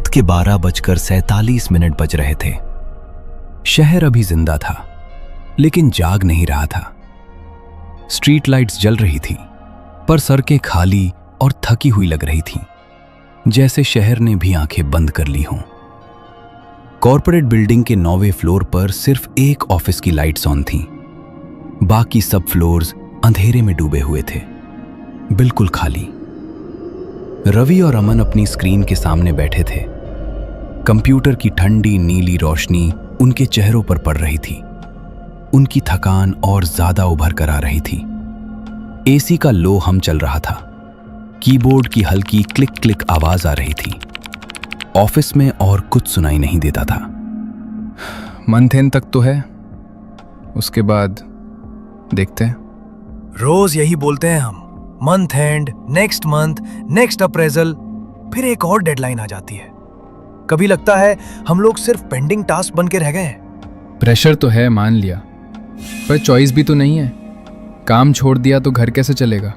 के 12:47 बज रहे थे। शहर अभी जिंदा था, लेकिन जाग नहीं रहा था। स्ट्रीट लाइट्स जल रही थी, पर सड़कें खाली और थकी हुई लग रही थीं, जैसे शहर ने भी आंखें बंद कर ली हों। कॉर्पोरेट बिल्डिंग के 9वें फ्लोर पर सिर्फ एक ऑफिस की लाइट्स ऑन थीं। बाकी सब फ्लोर्स अंधेरे में डूबे हुए थे, बिल्कुल खाली। रवि और अमन अपनी स्क्रीन के सामने बैठे थे। कंप्यूटर की ठंडी नीली रोशनी उनके चेहरों पर पड़ रही थी। उनकी थकान और ज्यादा उभर कर आ रही थी। एसी का लो हम चल रहा था। कीबोर्ड की हल्की क्लिक क्लिक आवाज आ रही थी। ऑफिस में और कुछ सुनाई नहीं देता था। मंथ एंड तक तो है, उसके बाद देखते हैं। रोज यही बोलते हैं हम, month and, next month, next appraisal, फिर एक और डेडलाइन आ जाती है। कभी लगता है हम लोग सिर्फ पेंडिंग टास्क बन के रह गए हैं। प्रेशर तो है, मान लिया, पर चॉइस भी तो नहीं है। काम छोड़ दिया तो घर कैसे चलेगा?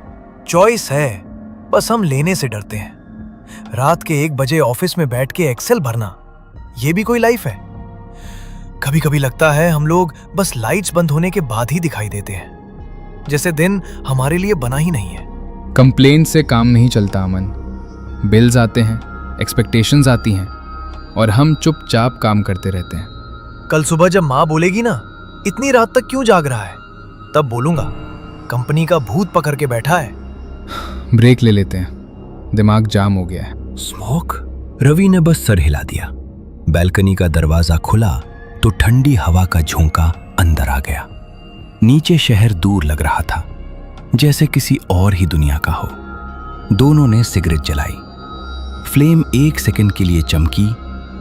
चॉइस है, बस हम लेने से डरते हैं। रात के 1 बजे ऑफिस में बैठ के एक्सेल भरना, ये भी कोई लाइफ है? कभी कभी लगता है हम लोग बस लाइट्स बंद होने के बाद ही दिखाई देते हैं, जैसे दिन हमारे लिए बना ही नहीं है। कंप्लेंट से काम नहीं चलता अमन। बिल्स आते हैं, एक्सपेक्टेशंस आती हैं, और हम चुपचाप काम करते रहते हैं। कल सुबह जब माँ बोलेगी ना, इतनी रात तक क्यों जाग रहा है, तब बोलूंगा कंपनी का भूत पकड़ के बैठा है। ब्रेक ले लेते हैं, दिमाग जाम हो गया है। स्मोक? रवि ने बस सर हिला दिया। बैल्कनी का दरवाजा खुला तो ठंडी हवा का झोंका अंदर आ गया। नीचे शहर दूर लग रहा था, जैसे किसी और ही दुनिया का हो। दोनों ने सिगरेट जलाई। फ्लेम 1 सेकंड के लिए चमकी,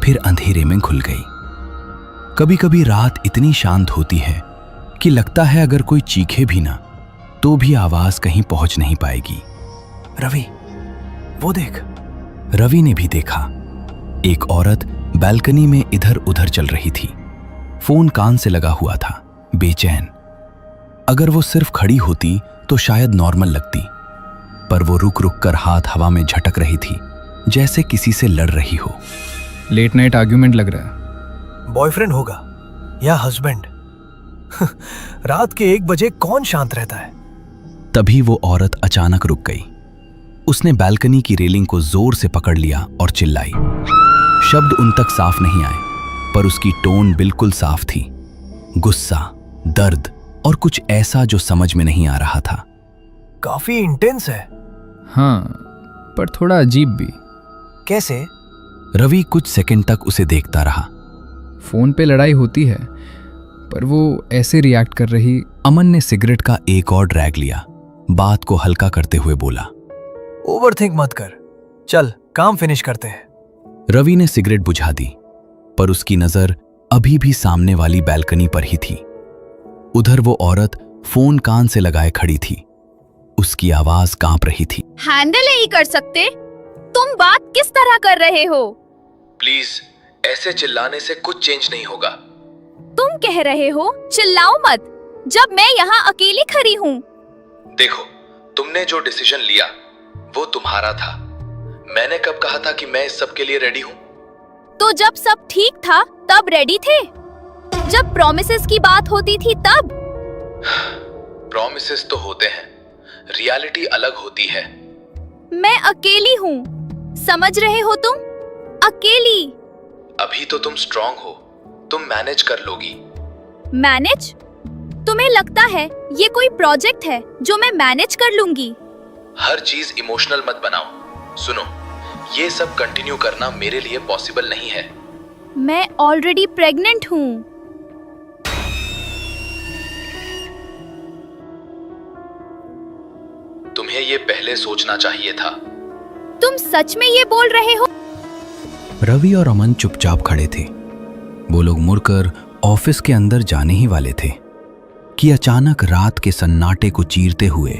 फिर अंधेरे में घुल गई। कभी कभी रात इतनी शांत होती है कि लगता है अगर कोई चीखे भी ना, तो भी आवाज कहीं पहुंच नहीं पाएगी। रवि, वो देख। रवि ने भी देखा। एक औरत बालकनी में इधर उधर चल रही थी। फोन कान से लगा हुआ था, बेचैन। अगर वो सिर्फ खड़ी होती तो शायद नॉर्मल लगती, पर वो रुक रुक कर हाथ हवा में झटक रही थी, जैसे किसी से लड़ रही हो। लेट नाइट आर्ग्यूमेंट लग रहा है। बॉयफ्रेंड होगा या हस्बैंड। रात के 1 बजे कौन शांत रहता है? तभी वो औरत अचानक रुक गई। उसने बालकनी की रेलिंग को जोर से पकड़ लिया और चिल्लाई। शब्द उन तक साफ नहीं आए, पर उसकी टोन बिल्कुल साफ थी। गुस्सा, दर्द और कुछ ऐसा जो समझ में नहीं आ रहा था। काफी इंटेंस है। हाँ, पर थोड़ा अजीब भी। कैसे? रवि कुछ सेकंड तक उसे देखता रहा। फोन पे लड़ाई होती है, पर वो ऐसे रिएक्ट कर रही। अमन ने सिगरेट का एक और ड्रैग लिया, बात को हल्का करते हुए बोला, ओवरथिंक मत कर, चल काम फिनिश करते हैं। रवि ने सिगरेट बुझा दी, पर उसकी नजर अभी भी सामने वाली बालकनी पर ही थी। उधर वो औरत फोन कान से लगाए खड़ी थी। उसकी आवाज कांप रही थी। हैंडल नहीं कर सकते? तुम बात किस तरह कर रहे हो? प्लीज, ऐसे चिल्लाने से कुछ चेंज नहीं होगा। तुम कह रहे हो चिल्लाओ मत, जब मैं यहाँ अकेली खड़ी हूँ। देखो, तुमने जो डिसीजन लिया वो तुम्हारा था। मैंने कब कहा था कि मैं इस सब के लिए रेडी हूँ? तो जब सब ठीक था तब रेडी थे। जब प्रॉमिसेस की बात होती थी तब। प्रॉमिसेस तो होते हैं, रियलिटी अलग होती है। मैं अकेली हूँ, समझ रहे हो तुम? अकेली। अभी तो तुम स्ट्रांग हो, तुम मैनेज कर लोगी। मैनेज? तुम्हें लगता है ये कोई प्रोजेक्ट है जो मैं मैनेज कर लूंगी? हर चीज इमोशनल मत बनाओ। सुनो, ये सब कंटिन्यू करना मेरे लिए पॉसिबल नहीं है। मैं ऑलरेडी प्रेग्नेंट हूँ। तुम्हें ये पहले सोचना चाहिए था। तुम सच में ये बोल रहे हो? रवि और अमन चुपचाप खड़े थे। वो लोग मुड़कर ऑफिस के अंदर जाने ही वाले थे कि अचानक रात के सन्नाटे को चीरते हुए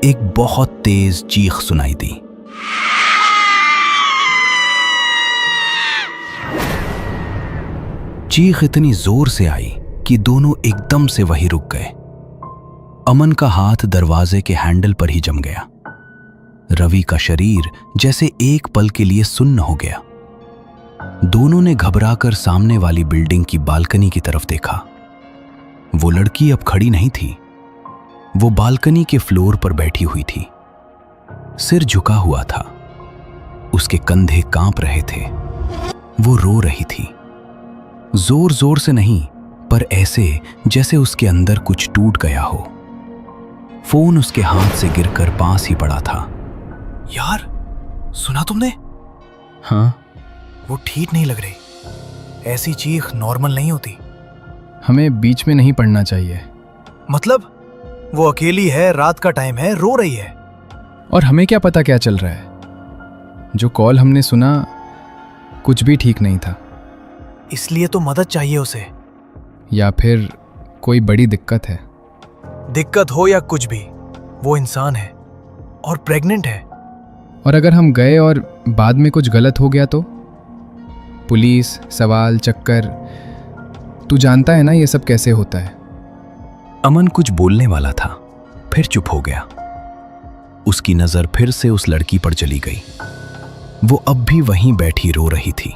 एक बहुत तेज चीख सुनाई दी। चीख इतनी जोर से आई कि दोनों एकदम से वहीं रुक गए। अमन का हाथ दरवाजे के हैंडल पर ही जम गया। रवि का शरीर जैसे एक पल के लिए सुन्न हो गया। दोनों ने घबराकर सामने वाली बिल्डिंग की बालकनी की तरफ देखा। वो लड़की अब खड़ी नहीं थी, वो बालकनी के फ्लोर पर बैठी हुई थी। सिर झुका हुआ था, उसके कंधे कांप रहे थे। वो रो रही थी, जोर जोर से नहीं, पर ऐसे जैसे उसके अंदर कुछ टूट गया हो। फोन उसके हाथ से गिरकर पास ही पड़ा था। यार, सुना तुमने? हाँ, वो ठीक नहीं लग रही। ऐसी चीख नॉर्मल नहीं होती। हमें बीच में नहीं पड़ना चाहिए। मतलब वो अकेली है, रात का टाइम है, रो रही है। और हमें क्या पता क्या चल रहा है? जो कॉल हमने सुना कुछ भी ठीक नहीं था। इसलिए तो मदद चाहिए उसे। या फिर कोई बड़ी दिक्कत है। दिक्कत हो या कुछ भी, वो इंसान है और प्रेग्नेंट है। और अगर हम गए और बाद में कुछ गलत हो गया तो? पुलिस, सवाल, चक्कर। तू जानता है ना ये सब कैसे होता है। अमन कुछ बोलने वाला था, फिर चुप हो गया। उसकी नजर फिर से उस लड़की पर चली गई। वो अब भी वहीं बैठी रो रही थी।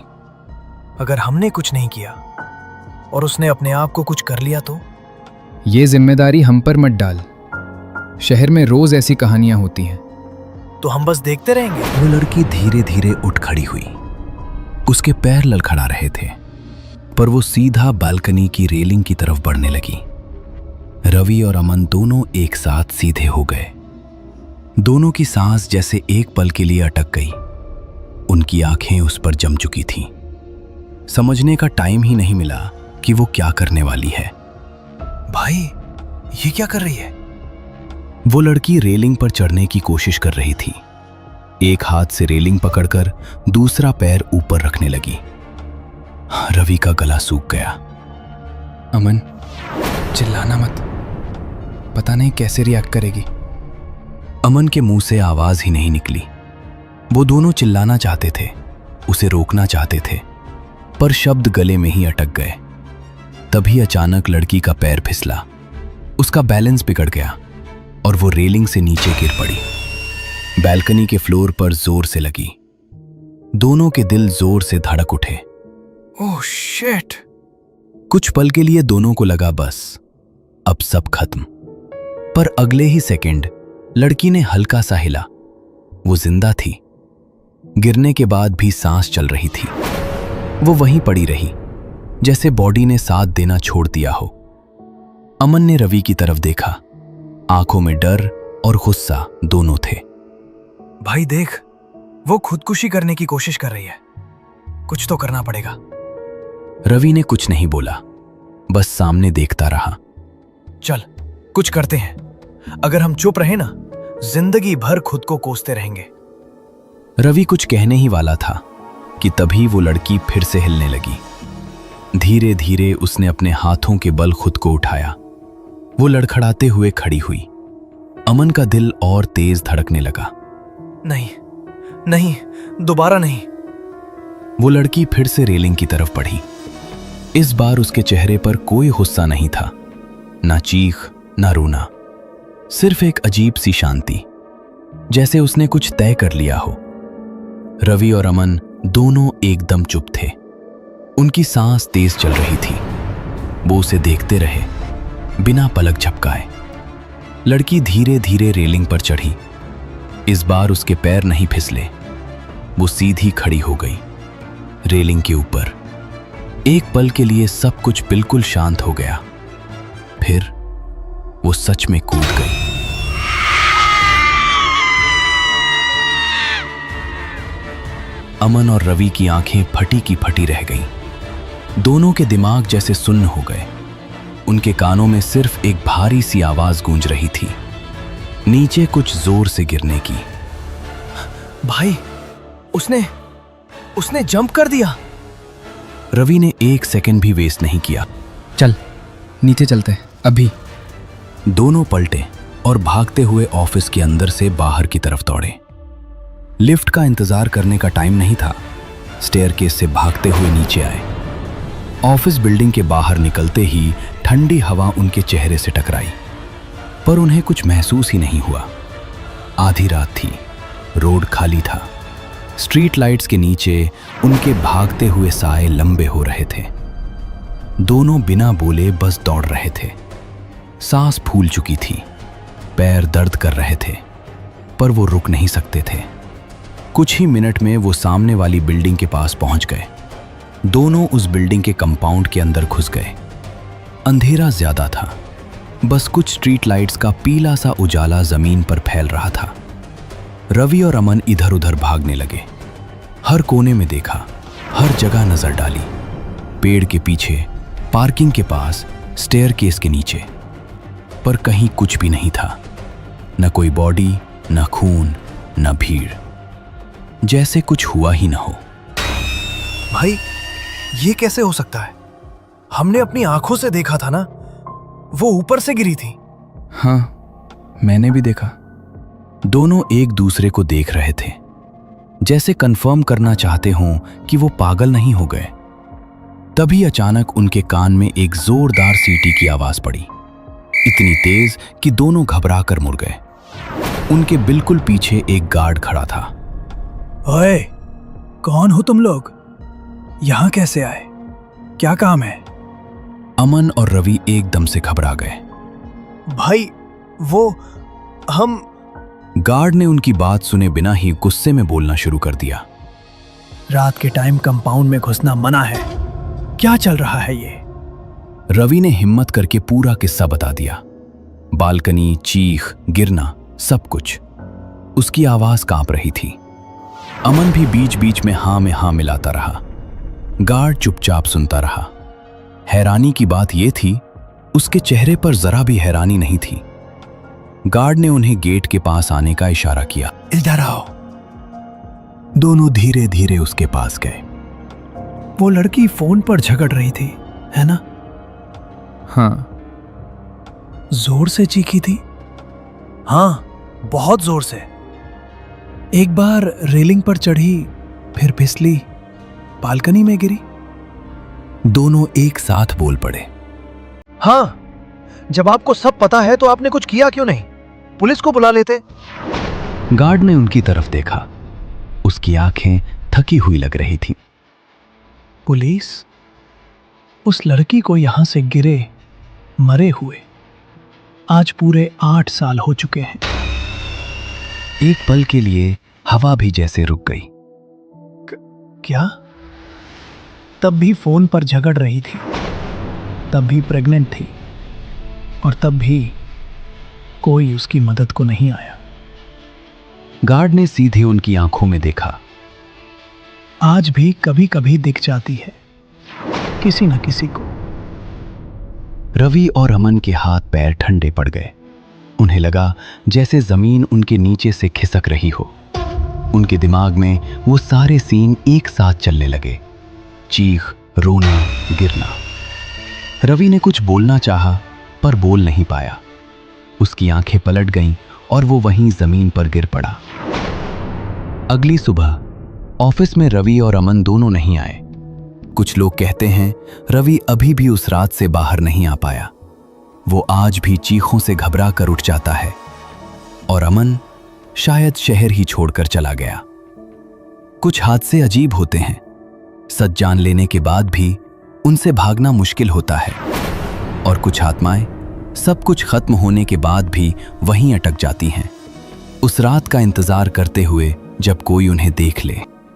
अगर हमने कुछ नहीं किया और उसने अपने आप को कुछ कर लिया तो? ये जिम्मेदारी हम पर मत डाल। शहर में रोज ऐसी कहानियां होती हैं। तो हम बस देखते रहेंगे। वो लड़की धीरे धीरे उठ खड़ी हुई। उसके पैर लड़खड़ा रहे थे, पर वो सीधा बालकनी की रेलिंग की तरफ बढ़ने लगी। रवि और अमन दोनों एक साथ सीधे हो गए। दोनों की सांस जैसे एक पल के लिए अटक गई। उनकी आंखें उस पर जम चुकी थीं। समझने का टाइम ही नहीं मिला कि वो क्या करने वाली है। भाई, ये क्या कर रही है? वो लड़की रेलिंग पर चढ़ने की कोशिश कर रही थी। एक हाथ से रेलिंग पकड़कर दूसरा पैर ऊपर रखने लगी। रवि का गला सूख गया। अमन, चिल्लाना मत, पता नहीं कैसे रिएक्ट करेगी। अमन के मुंह से आवाज ही नहीं निकली। वो दोनों चिल्लाना चाहते थे, उसे रोकना चाहते थे, पर शब्द गले में ही अटक गए। तभी अचानक लड़की का पैर फिसला। उसका बैलेंस बिगड़ गया और वो रेलिंग से नीचे गिर पड़ी। बैल्कनी के फ्लोर पर जोर से लगी। दोनों के दिल जोर से धड़क उठे। Oh shit! कुछ पल के लिए दोनों को लगा बस अब सब खत्म, पर अगले ही सेकंड लड़की ने हल्का सा हिला। वो जिंदा थी। गिरने के बाद भी सांस चल रही थी। वो वहीं पड़ी रही, जैसे बॉडी ने साथ देना छोड़ दिया हो। अमन ने रवि की तरफ देखा। आंखों में डर और गुस्सा दोनों थे। भाई देख, वो खुदकुशी करने की कोशिश कर रही है। कुछ तो करना पड़ेगा। रवि ने कुछ नहीं बोला, बस सामने देखता रहा। चल, कुछ करते हैं। अगर हम चुप रहे ना, जिंदगी भर खुद को कोसते रहेंगे। रवि कुछ कहने ही वाला था कि तभी वो लड़की फिर से हिलने लगी। धीरे धीरे उसने अपने हाथों के बल खुद को उठाया। वो लड़खड़ाते हुए खड़ी हुई। अमन का दिल और तेज धड़कने लगा। नहीं, नहीं, दोबारा नहीं। वो लड़की फिर से रेलिंग की तरफ बढ़ी। इस बार उसके चेहरे पर कोई गुस्सा नहीं था, ना चीख, ना रोना, सिर्फ एक अजीब सी शांति, जैसे उसने कुछ तय कर लिया हो। रवि और अमन दोनों एकदम चुप थे। उनकी सांस तेज चल रही थी। वो उसे देखते रहे, बिना पलक झपकाए। लड़की धीरे धीरे रेलिंग पर चढ़ी। इस बार उसके पैर नहीं फिसले। वो सीधी खड़ी हो गई रेलिंग के ऊपर। एक पल के लिए सब कुछ बिल्कुल शांत हो गया। फिर वो सच में कूद गई। अमन और रवि की आंखें फटी की फटी रह गईं। दोनों के दिमाग जैसे सुन्न हो गए। उनके कानों में सिर्फ एक भारी सी आवाज गूंज रही थी, नीचे कुछ जोर से गिरने की। भाई, उसने जंप कर दिया। रवि ने एक सेकंड भी वेस्ट नहीं किया। चल, नीचे चलते हैं अभी। दोनों पलटे और भागते हुए ऑफिस के अंदर से बाहर की तरफ दौड़े। लिफ्ट का इंतजार करने का टाइम नहीं था। स्टेयरकेस से भागते हुए नीचे आए। ऑफिस बिल्डिंग के बाहर निकलते ही ठंडी हवा उनके चेहरे से टकराई, पर उन्हें कुछ महसूस ही नहीं हुआ। आधी रात थी, रोड खाली था। स्ट्रीट लाइट्स के नीचे उनके भागते हुए साए लंबे हो रहे थे। दोनों बिना बोले बस दौड़ रहे थे। सांस फूल चुकी थी, पैर दर्द कर रहे थे, पर वो रुक नहीं सकते थे। कुछ ही मिनट में वो सामने वाली बिल्डिंग के पास पहुंच गए। दोनों उस बिल्डिंग के कंपाउंड के अंदर घुस गए। अंधेरा ज्यादा था, बस कुछ स्ट्रीट लाइट्स का पीला सा उजाला जमीन पर फैल रहा था। रवि और अमन इधर उधर भागने लगे। हर कोने में देखा, हर जगह नजर डाली। पेड़ के पीछे, पार्किंग के पास, स्टेयरकेस के नीचे, पर कहीं कुछ भी नहीं था। न कोई बॉडी, न खून, न भीड़, जैसे कुछ हुआ ही न हो। भाई, ये कैसे हो सकता है? हमने अपनी आंखों से देखा था ना, वो ऊपर से गिरी थी। हाँ, मैंने भी देखा। दोनों एक दूसरे को देख रहे थे, जैसे कंफर्म करना चाहते हों कि वो पागल नहीं हो गए। तभी अचानक उनके कान में एक जोरदार सीटी की आवाज पड़ी, इतनी तेज कि दोनों घबरा कर मुड़ गए। उनके बिल्कुल पीछे एक गार्ड खड़ा था। ओए, कौन हो तुम लोग? यहां कैसे आए? क्या काम है? अमन और रवि एकदम से घबरा गए। भाई, वो हम गार्ड ने उनकी बात सुने बिना ही गुस्से में बोलना शुरू कर दिया। रात के टाइम कंपाउंड में घुसना मना है। क्या चल रहा है ये? रवि ने हिम्मत करके पूरा किस्सा बता दिया। बालकनी, चीख, गिरना, सब कुछ। उसकी आवाज कांप रही थी। अमन भी बीच बीच में हाँ मिलाता रहा। गार्ड चुपचाप सुनता रहा। हैरानी की बात यह थी, उसके चेहरे पर जरा भी हैरानी नहीं थी। गार्ड ने उन्हें गेट के पास आने का इशारा किया। इधर आओ। दोनों धीरे धीरे उसके पास गए। वो लड़की फोन पर झगड़ रही थी, है ना? हाँ। जोर से चीखी थी? हाँ, बहुत जोर से। एक बार रेलिंग पर चढ़ी, फिर फिसली, बालकनी में गिरी। दोनों एक साथ बोल पड़े। हाँ, जब आपको सब पता है तो आपने कुछ किया क्यों नहीं? पुलिस को बुला लेते। गार्ड ने उनकी तरफ देखा। उसकी आंखें थकी हुई लग रही थीं। पुलिस? उस लड़की को यहां से गिरे, मरे हुए आज पूरे 8 साल हो चुके हैं। एक पल के लिए हवा भी जैसे रुक गई। क्या? तब भी फोन पर झगड़ रही थी, तब भी प्रेग्नेंट थी, और तब भी कोई उसकी मदद को नहीं आया। गार्ड ने सीधे उनकी आंखों में देखा। आज भी कभी कभी दिख जाती है, किसी न किसी को। रवि और अमन के हाथ पैर ठंडे पड़ गए। उन्हें लगा जैसे जमीन उनके नीचे से खिसक रही हो। उनके दिमाग में वो सारे सीन एक साथ चलने लगे। चीख, रोना, गिरना। रवि ने कुछ बोलना चाहा, पर बोल नहीं पाया। उसकी आंखें पलट गईं और वो वहीं जमीन पर गिर पड़ा। अगली सुबह ऑफिस में रवि और अमन दोनों नहीं आए। कुछ लोग कहते हैं रवि अभी भी उस रात से बाहर नहीं आ पाया। वो आज भी चीखों से घबरा कर उठ जाता है, और अमन शायद शहर ही छोड़कर चला गया। कुछ हादसे अजीब होते हैं। सच जान लेने के बाद भी उनसे भागना मुश्किल होता है, और कुछ आत्माएं सब कुछ खत्म होने के बाद भी वहीं अटक जाती हैं, उस रात का इंतजार करते हुए जब कोई उन्हें देख ले।